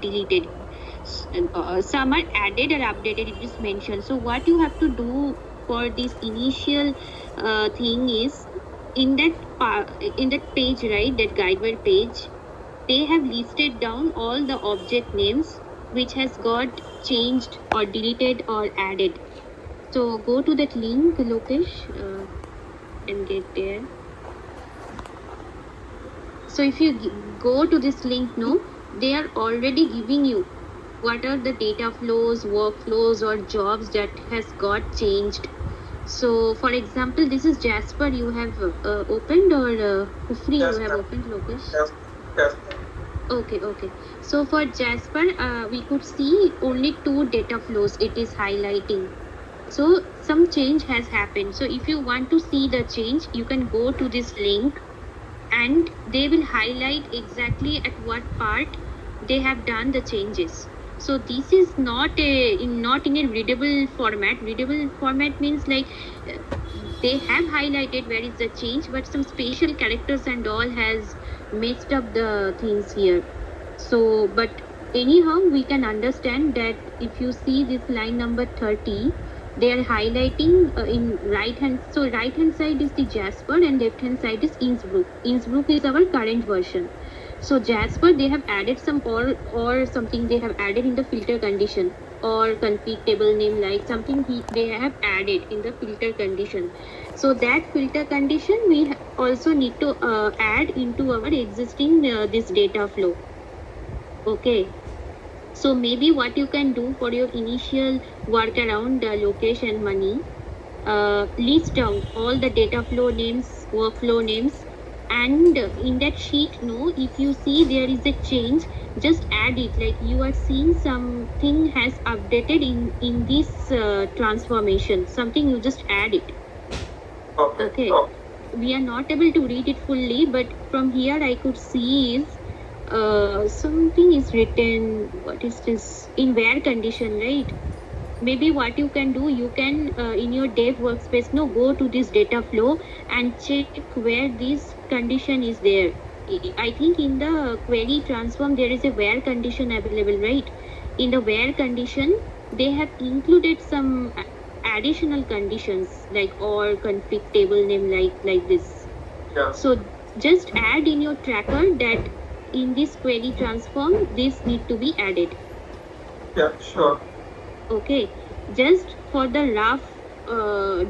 deleted. Some are added or updated, it is mentioned. So what you have to do for this initial thing is, in that page, right, that guideware page, they have listed down all the object names which has got changed or deleted or added. So go to that link, Lokesh, and get there. So if you go to this link, no, they are already giving you what are the data flows, workflows, or jobs that has got changed. So for example, this is Jasper you have opened, or Kufri you have opened, Lokesh? Yes. Okay. So for Jasper, we could see only 2 data flows it is highlighting. So some change has happened. So if you want to see the change, you can go to this link and they will highlight exactly at what part they have done the changes. So this is not in a readable format. Readable format means like they have highlighted where is the change, but some special characters and all has messed up the things here. So, but anyhow, we can understand that if you see this line number 30, they are highlighting in right hand. So right hand side is the Jasper and left hand side is Innsbruck. Innsbruck is our current version. So Jasper, they have added some or something they have added in the filter condition, or config table name, like something they have added in the filter condition. So that filter condition we also need to add into our existing this data flow. Okay. So maybe what you can do for your initial work around location money, list down all the data flow names, workflow names, and in that sheet, no, if you see there is a change, just add it. Like you are seeing something has updated in this transformation, something, you just add it. Okay. We are not able to read it fully, but from here I could see is something is written. What is this? In where condition, right? Maybe what you can do, you can in your dev workspace, no, go to this data flow and check where this condition is there. I think in the query transform there is a where condition available, right? In the where condition, they have included some additional conditions like or config table name, like this. Yeah. So just add in your tracker that in this query transform this need to be added. Yeah, sure. Okay, just for the rough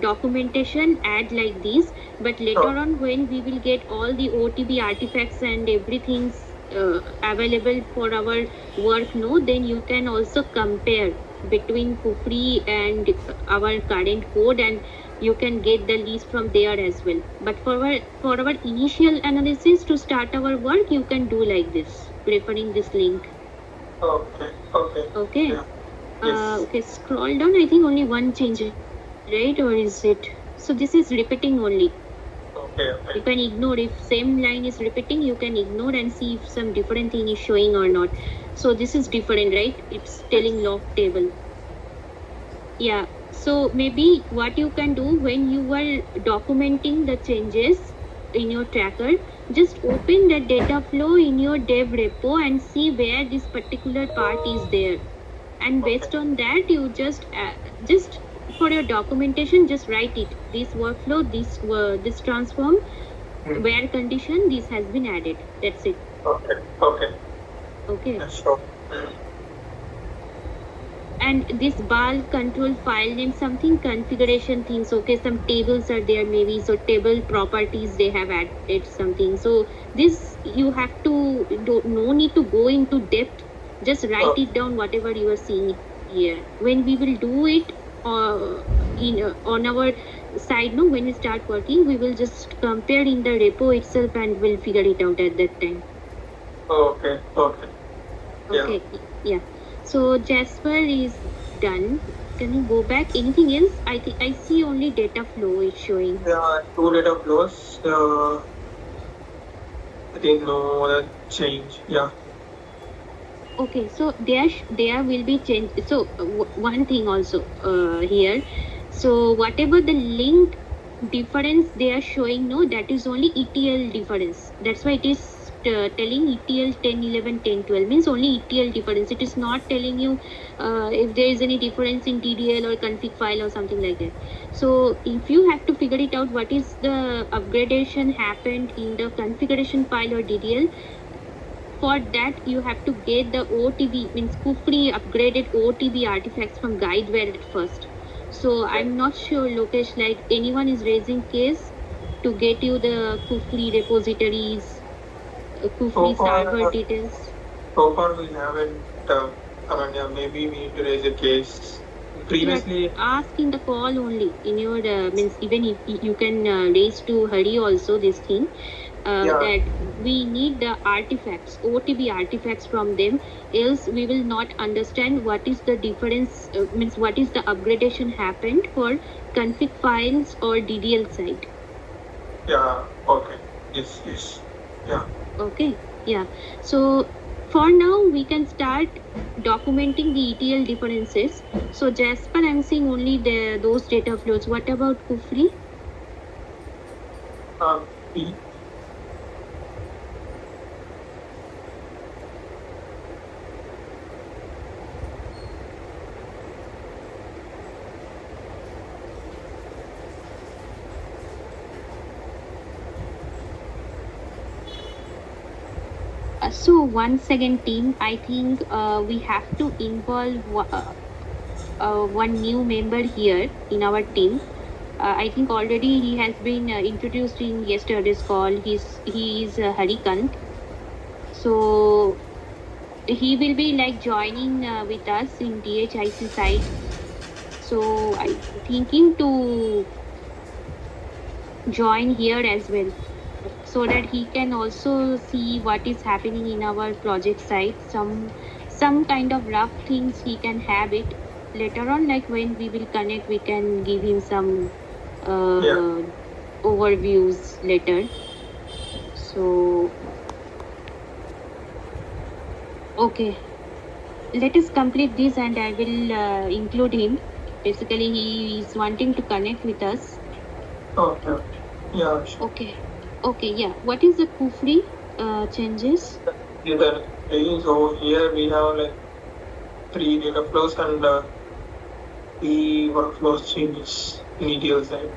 documentation add like this, but later on when we will get all the OTB artifacts and everything available for our work, no, then you can also compare between Kufri and our current code, and you can get the list from there as well. But for our initial analysis to start our work, you can do like this, referring this link. Okay. Yeah. Yes. Okay, scroll down. I think only one change, right? Or is it? So this is repeating only. Okay. You can ignore if same line is repeating. You can ignore and see if some different thing is showing or not. So this is different, right? It's telling log table. Yeah. So maybe what you can do when you are documenting the changes in your tracker, just open the data flow in your dev repo and see where this particular part is there. And based on that, you just for your documentation, just write it. This workflow, this transform, where condition, this has been added. That's it. Okay. Sure. And this bulk control file name, something configuration things. Okay, some tables are there maybe. So table properties they have added something. So this you have to do. No need to go into depth. Just write it down whatever you are seeing here. When we will do it on our side, no, when we start working, we will just compare in the repo itself and we'll figure it out at that time. Okay. Yeah. So Jasper is done. Can you go back? Anything else? I think I see only data flow is showing. Yeah, 2 data flows. I think no other change. Yeah. Okay, so there will be change. So one thing also here. So whatever the link difference they are showing, no, that is only ETL difference. That's why it is telling ETL 10, 11, 10, 12 means only ETL difference. It is not telling you if there is any difference in DDL or config file or something like that. So if you have to figure it out what is the upgradation happened in the configuration file or DDL, for that you have to get the OTB, means Kufri upgraded OTB artifacts from Guideware at first. So I'm not sure, Lokesh, like anyone is raising case to get you the Kufri repositories, Kufri server details. So far we haven't, yeah, maybe we need to raise a case. Previously, Ask in the call only. In your means even if you can raise to Hari also this thing. That we need the artifacts, OTB artifacts from them, else we will not understand what is the difference, means what is the upgradation happened for config files or DDL side. Yeah, okay. Yes. Yeah. Okay, yeah. So for now, we can start documenting the ETL differences. So Jasper, I'm seeing only those data flows. What about Kufri? B. So once again, team, I think we have to involve one new member here in our team. I think already he has been introduced in yesterday's call. He is Harikant. So he will be like joining with us in DHIC side. So I'm thinking to join here as well, so that he can also see what is happening in our project site. Some kind of rough things he can have it later on, like when we will connect we can give him some overviews later. So okay, let us complete this and I will include him. Basically he is wanting to connect with us. Okay. Yeah, sure. Okay, yeah. What is the Kufri changes? So here we have like 3 data flows and the workflows changes in ETL side.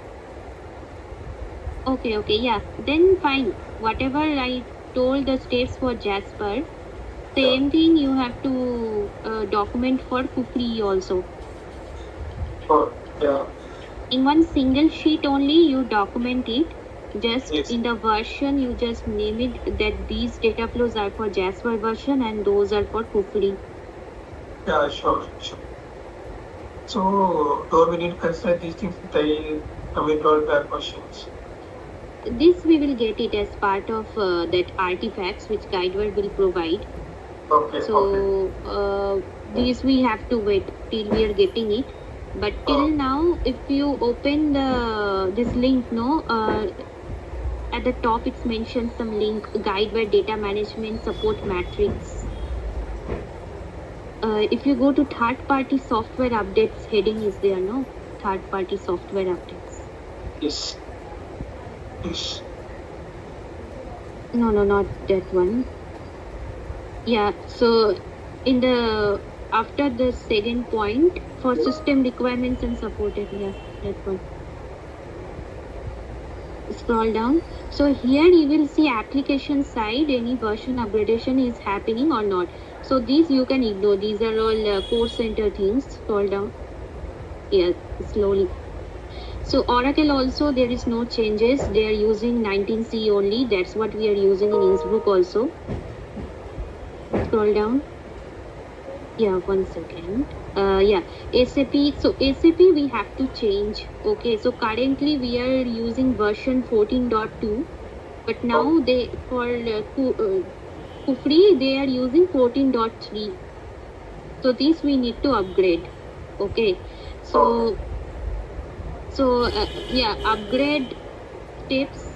Okay, yeah. Then fine. Whatever I told the steps for Jasper, same thing you have to document for Kufri also. Oh, yeah. In one single sheet only you document it. Just in the version you just name it that these data flows are for Jasper version and those are for Kufri. Yeah, sure. So, do we need to consider these things with the rollback questions? This we will get it as part of that artifacts which Guideware will provide. Okay. So these we have to wait till we are getting it. But till now, if you open this link, at the top it's mentioned some link, Guideware data management support matrix. If you go to third-party software updates heading is there, no? Third-party software updates. Yes. No, not that one. Yeah, so in the after the second point for system requirements and supported, yeah, that one. Scroll down. So here you will see application side, any version upgradation is happening or not. So these you can ignore. These are all core center things. Scroll down. Yeah, slowly. So Oracle also there is no changes. They are using 19C only. That's what we are using in Innsbruck also. Scroll down. Yeah, 1 second. Yeah, SAP. So SAP we have to change. Okay, so currently we are using version 14.2, but now they for Kufri they are using 14.3. So this we need to upgrade. Okay, so yeah, upgrade steps.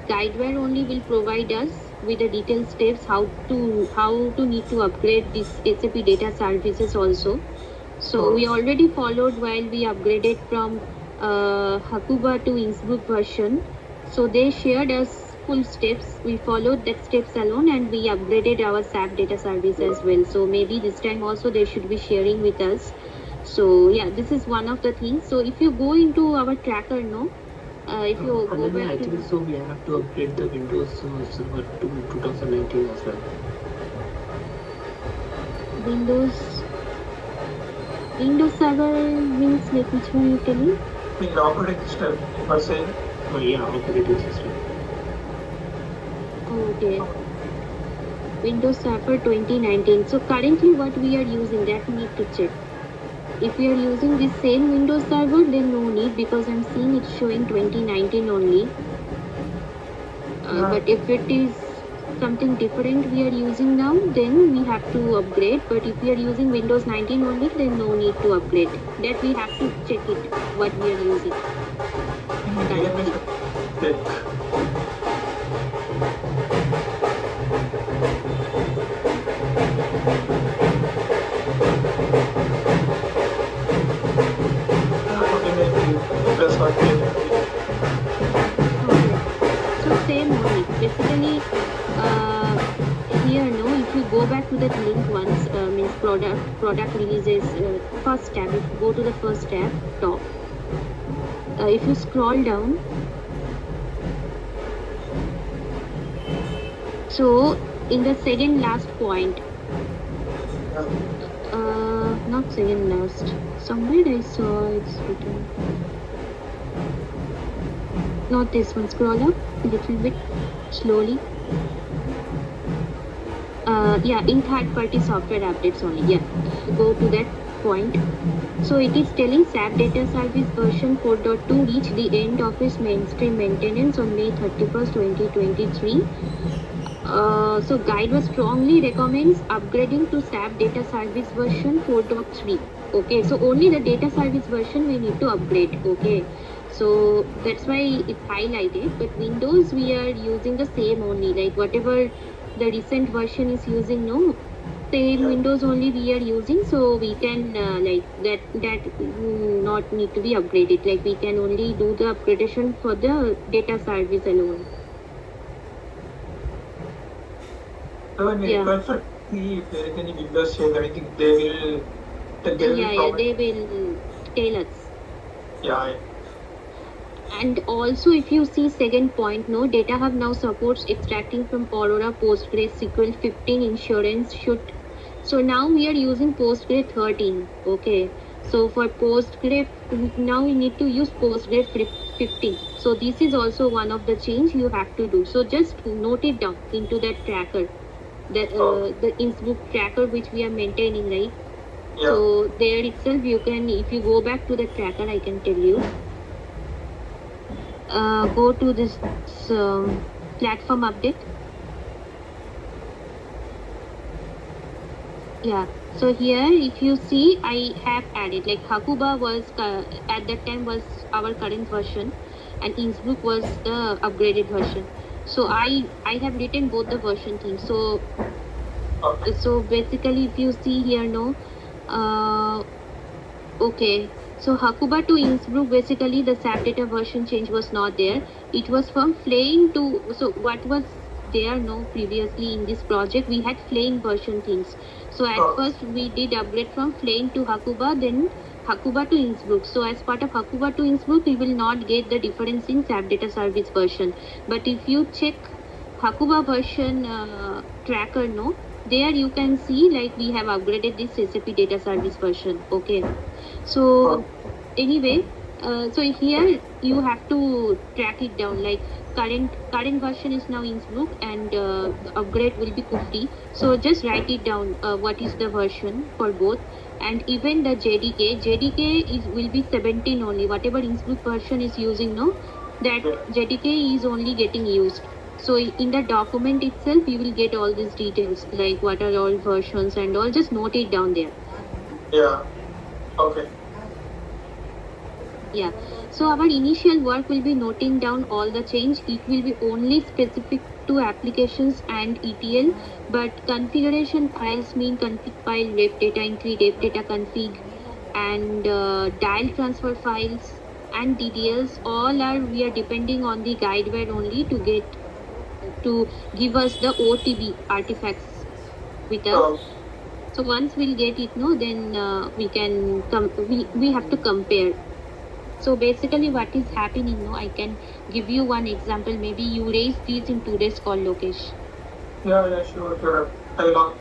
Guideware only will provide us with the detailed steps how to need to upgrade this SAP data services also. So we already followed while we upgraded from Hakuba to Innsbruck version. So they shared us full steps. We followed that steps alone and we upgraded our SAP data service as well. So maybe this time also they should be sharing with us. So yeah, this is one of the things. So if you go into our tracker, if you go back I to think so we have to upgrade the Windows Server to 2019 as well. Windows Server means like which one you telling? The operating system per se. Yeah, operating system. Okay. Windows Server 2019. So currently what we are using, that we need to check. If we are using this same Windows Server, then no need, because I'm seeing it's showing 2019 only. But if it is something different we are using now, then we have to upgrade. But if we are using Windows 19 only, then no need to upgrade. That we have to check it, what we are using. So same only. Basically, here if you go back to that link once, means product releases, first tab. If you go to the first tab, top. If you scroll down, so in the second last point, not second last, somewhere I saw it's written. Not this one. Scroll up a little bit slowly. Yeah, in third-party software updates only. Yeah, go to that point. So it is telling SAP Data Service version 4.2 reached the end of its mainstream maintenance on May 31st, 2023. So guide strongly recommends upgrading to SAP Data Service version 4.3. Okay, so only the data service version we need to upgrade. Okay, so that's why it's highlighted. But Windows we are using the same only, like whatever the recent version is using, same Windows only we are using. So we can like that not need to be upgraded. Like we can only do the upgradation for the data service alone. If there is any Windows change, I think they will. They will tell us. Yeah. And also, if you see second point, Data Hub now supports extracting from Aurora PostgreSQL 15 insurance should. So now we are using Postgre 13. Okay. So for Postgre, now we need to use Postgre 15. So this is also one of the change you have to do. So just note it down into that tracker. The Innsbruck tracker which we are maintaining, right? Yeah. So there itself you can, if you go back to the tracker, I can tell you. Go to this platform update. Yeah. So here, if you see, I have added like Hakuba was at that time was our current version, and Innsbruck was the upgraded version. So I have written both the version things. So so basically, if you see here, okay. So Hakuba to Innsbruck, basically the SAP data version change was not there. It was from Flame to, so what was there previously in this project, we had Flame version things. So at first we did upgrade from Flame to Hakuba, then Hakuba to Innsbruck. So as part of Hakuba to Innsbruck, we will not get the difference in SAP data service version. But if you check Hakuba version tracker, there you can see like we have upgraded this SAP data service version. Okay. So anyway, so here you have to track it down, like current version is now Innsbruck and upgrade will be Kufri. So just write it down, what is the version for both, and even the JDK will be 17 only. Whatever Innsbruck version is using now, that JDK is only getting used. So in the document itself, you will get all these details, like what are all versions and all. Just note it down there. Yeah. Okay. Yeah. So our initial work will be noting down all the change. It will be only specific to applications and ETL, but configuration files mean config file, ref data entry, ref data config, and dial transfer files and DDLs. All we are depending on the guideware only to get to give us the OTB artifacts with us. Oh, So once we'll get it, no, then we can we have to compare. So basically what is happening, no, I can give you one example. Maybe you raise these in today's call, Lokesh. yeah, sure. I will.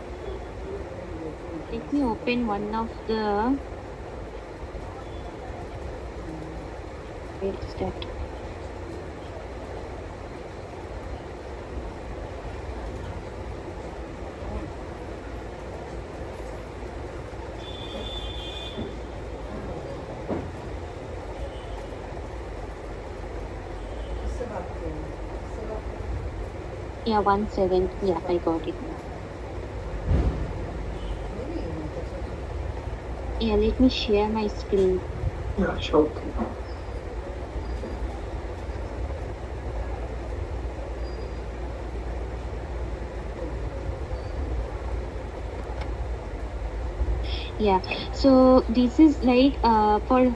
Let me open one of the, where is that? Yeah, 1/7. Yeah, I got it now. Yeah, let me share my screen. Yeah, sure. Yeah, so this is like for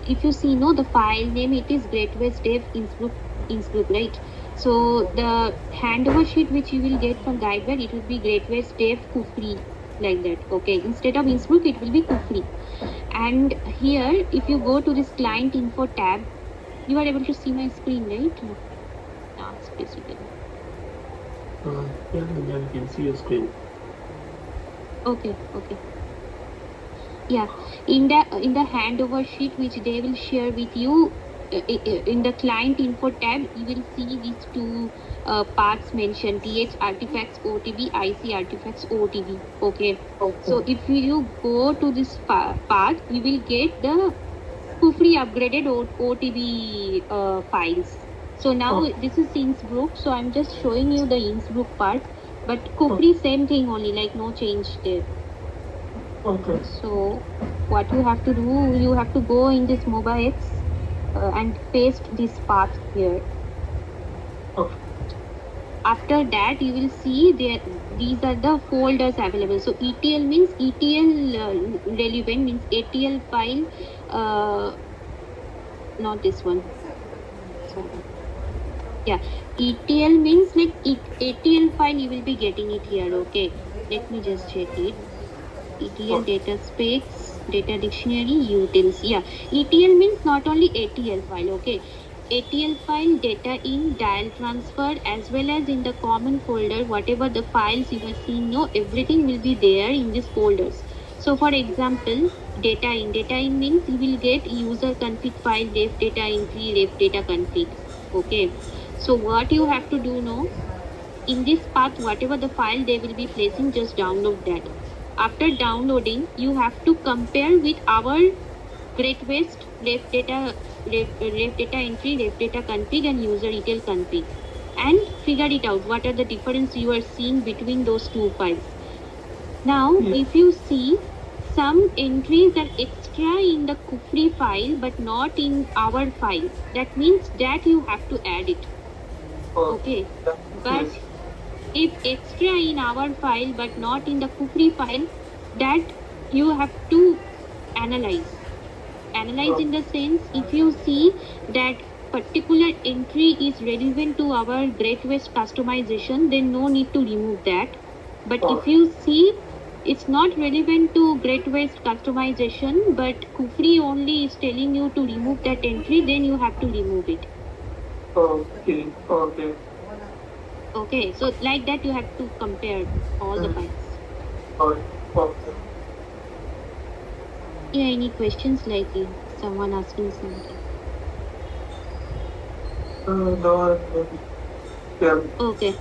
if you see, no, the file name, it is Great West Dev Innsbruck, right? So the handover sheet which you will get from Guidewire, it will be Great West Dev Kufri, like that. Okay, instead of Innsbruck, it will be Kufri. And here, if you go to this client info tab, you are able to see my screen, right? Task basically. Yeah, we can see your screen. Okay. Yeah, in the handover sheet which they will share with you, in the client info tab, you will see these two parts mentioned: DH artifacts OTB, IC artifacts OTB. Okay, so if you go to this part, you will get the Kufri upgraded OTB files. So now this is Innsbruck, so I'm just showing you the Innsbruck part, but Kufri same thing only, like no change there. Okay. So what you have to do, you have to go in this MobaX and paste this path here. Okay. After that, you will see there these are the folders available. So ETL means ETL relevant means ATL file, not this one. Sorry. Yeah, ETL means like ATL file. You will be getting it here. Okay, let me just check it. ETL data specs, data dictionary, utils. Yeah, ETL means not only ATL file, okay. ATL file, data in, dial transfer, as well as in the common folder, whatever the files you are seeing, no, everything will be there in these folders. So for example, data in means you will get user config file, ref data entry, ref data config. Okay. So what you have to do now, in this path, whatever the file they will be placing, just download that. After downloading, you have to compare with our Great West ref data entry, ref data config, and user ETL config, and figure it out. What are the difference you are seeing between those two files? Now, if you see, some entries are extra in the Kufri file, but not in our file. That means that you have to add it. Okay, but if extra in our file but not in the Kufri file, that you have to analyze. Analyze in the sense, if you see that particular entry is relevant to our Great West customization, then no need to remove that. But if you see it's not relevant to Great West customization, but Kufri only is telling you to remove that entry, then you have to remove it. Okay. Okay, so like that you have to compare all the files. Okay. Yeah, any questions, like someone asking something? No. Yeah. Okay.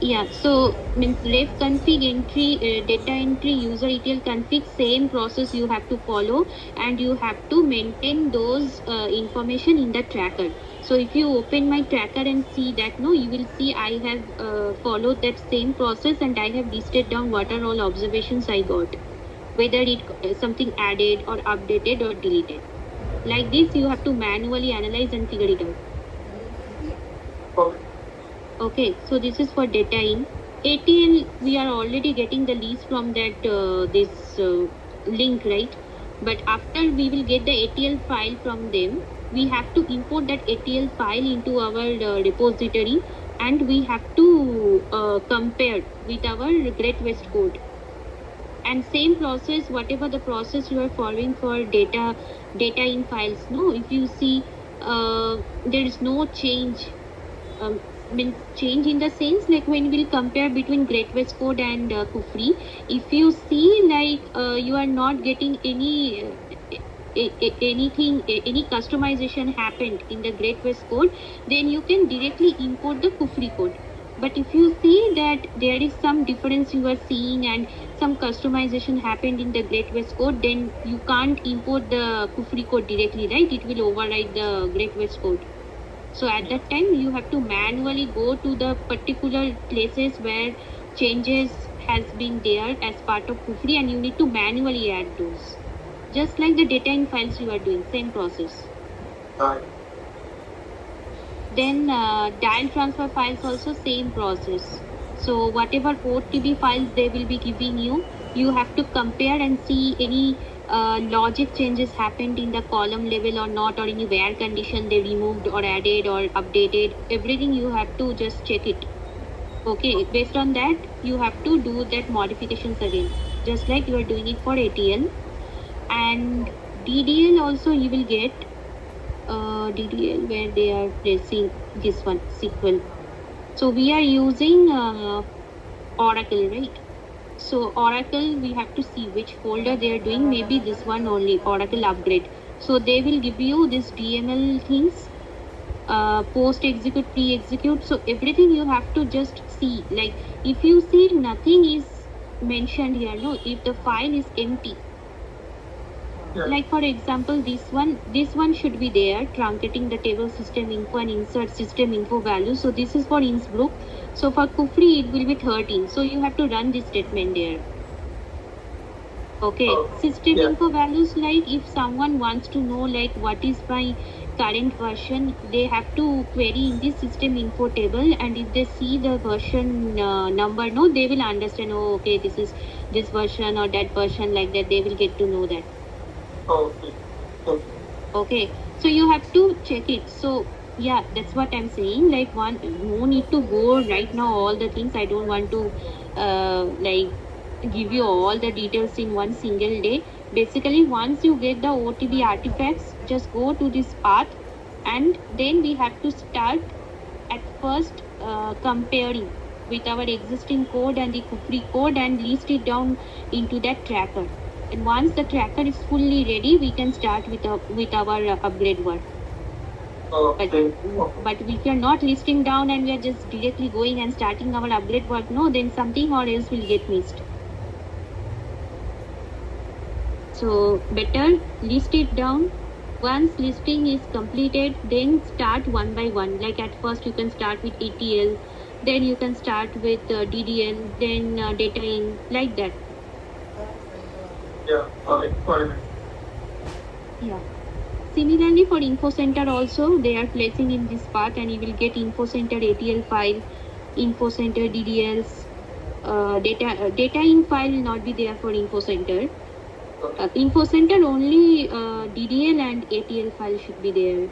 Yeah, so means ref config entry, data entry, user ETL config, same process you have to follow, and you have to maintain those information in the tracker. So if you open my tracker and see that, no, you will see I have followed that same process, and I have listed down what are all observations I got, whether it something added or updated or deleted. Like this, you have to manually analyze and figure it out. Okay. Okay, so this is for data in. ATL, we are already getting the list from that this link, right? But after we will get the ATL file from them, we have to import that ATL file into our repository and we have to compare with our Great West code. And same process, whatever the process you are following for data in files, no, if you see there is no change, means change in the sense like when we'll compare between Great West code and Kufri, if you see like you are not getting any any customization happened in the Great West code, then you can directly import the Kufri code. But if you see that there is some difference you are seeing and some customization happened in the Great West code, then you can't import the Kufri code directly, right? It will override the Great West code. So at that time, you have to manually go to the particular places where changes has been there as part of Kufri, and you need to manually add those. Just like the data in files you are doing, same process. Right. Then dial transfer files also same process. So whatever OTB files they will be giving you, you have to compare and see any logic changes happened in the column level or not, or any where condition they removed or added or updated. Everything you have to just check it. Okay, based on that, you have to do that modifications again, just like you are doing it for ATL. And DDL also you will get DDL where they are placing this one SQL. So we are using Oracle, right? So Oracle, we have to see which folder they are doing. Maybe this one only, Oracle upgrade. So they will give you this DML things, post execute, pre execute. So everything you have to just see. Like if you see nothing is mentioned here, no, if the file is empty, like for example this one should be there, truncating the table system info and insert system info value. So this is for Innsbruck. So for Kufri it will be 13, so you have to run this statement there. Okay, system info values, like if someone wants to know like what is my current version, they have to query in this system info table, and if they see the version number, no, they will understand, oh okay, this is this version or that version, like that they will get to know that. Okay, so you have to check it. So yeah, that's what I'm saying. Like one, no need to go right now all the things. I don't want to like give you all the details in one single day. Basically, once you get the OTB artifacts, just go to this path, and then we have to start at first comparing with our existing code and the Kufri code and list it down into that tracker. And once the tracker is fully ready, we can start with our upgrade work. But if we are not listing down and we are just directly going and starting our upgrade work, no, then something or else will get missed. So better list it down. Once listing is completed, then start one by one. Like at first you can start with ETL, then you can start with DDL, then data in, like that. Yeah, okay. Yeah. Similarly for Info Center also, they are placing in this path, and you will get Info Center ATL file, Info Center DDLs, data in file will not be there for Info Center. Info Center only DDL and ATL file should be there.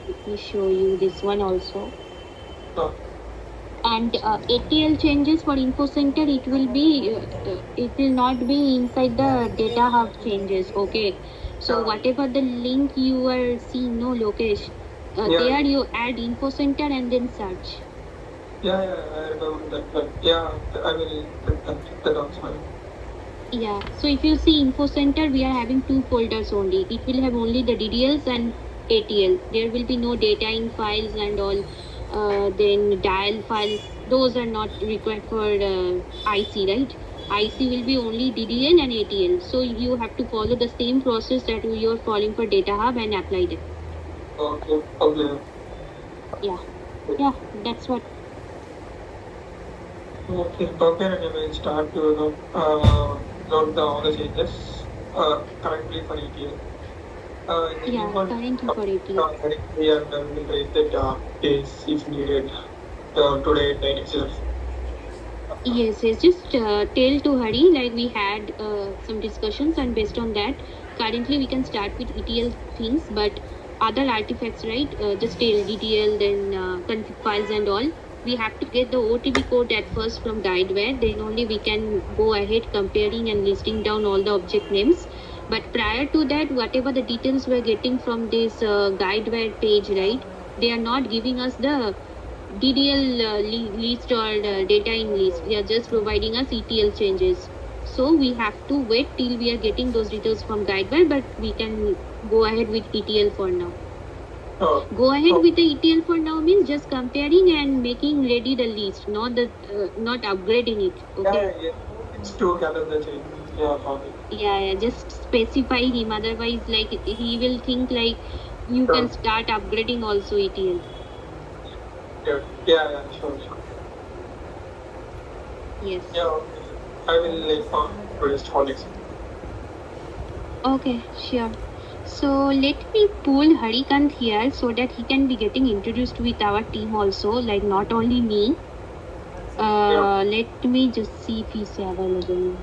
Let me show you this one also. And ATL changes for Info Center, it will be it will not be inside the data hub changes. Okay, so whatever the link you are seeing, no, Lokesh, there you add Info Center and then search. Yeah, I remember that. But yeah, I will check that also. Yeah, so if you see Info Center, we are having two folders only. It will have only the DDLs and ATL. There will be no data in files and all. Then dial files, those are not required for IC, right? IC will be only DDL and ATL. So you have to follow the same process that you are following for Data Hub and apply it. Okay. Yeah, that's what. Okay, compare and I will start to note down all the changes currently for ETL. Currently for ETL. And then we'll raise that case if needed today at night itself. Yes, just tell to Hari, like we had some discussions, and based on that, currently we can start with ETL things, but other artifacts, right? Just tell DTL, then config files and all. we have to get the OTP code at first from Guideware. Then only we can go ahead comparing and listing down all the object names. But prior to that, whatever the details we're getting from this Guideware page, right? They are not giving us the DDL list or data in list. They are just providing us ETL changes. So we have to wait till we are getting those details from Guideware, but we can go ahead with ETL for now. Oh, Go ahead oh, with the ETL for now means just comparing and making ready the list, not upgrading it. Okay. yeah. It's to gather the change. Yeah, got it. Yeah, just specify him. Otherwise, like he will think like you Sure. can start upgrading also ETL. Yeah, sure. Yes. Yeah, okay. I will request for next. Okay, sure. So let me pull Harikant here so that he can be getting introduced with our team also, like not only me. Let me just see if he's available.